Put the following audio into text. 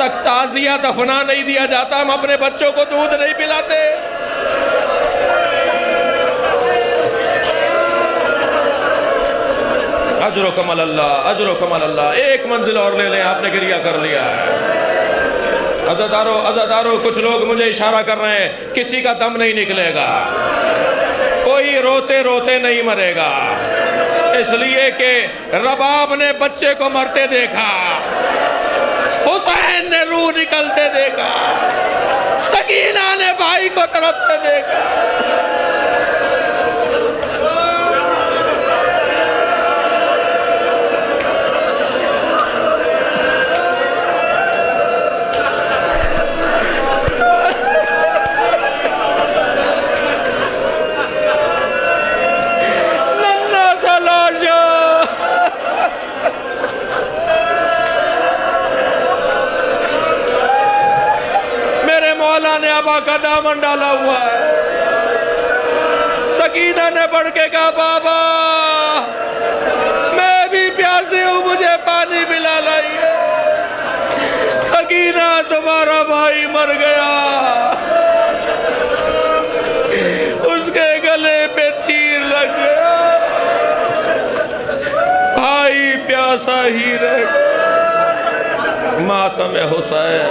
तक ताजिया दफना नहीं दिया जाता हम अपने बच्चों को दूध नहीं पिलाते। अजरो कमल अल्लाह, अजरो कमल अल्लाह। एक मंजिल और ले लें, आपने गिरिया कर लिया है। अज़ादारो अज़ादारो, कुछ लोग मुझे इशारा कर रहे हैं, किसी का दम नहीं निकलेगा, कोई रोते रोते नहीं मरेगा, इसलिए कि रबाब ने बच्चे को मरते देखा, हुसैन ने रूह निकलते देखा, सकीना ने भाई को तड़पते देखा। अबा का दामन डाला हुआ है। सकीना ने बढ़ के कहा, बाबा मैं भी प्यासी हूं, मुझे पानी पिला लाइए। सकीना तुम्हारा भाई मर गया, उसके गले पे तीर लग गया, भाई प्यासा ही रह गया। मातम हुसैन।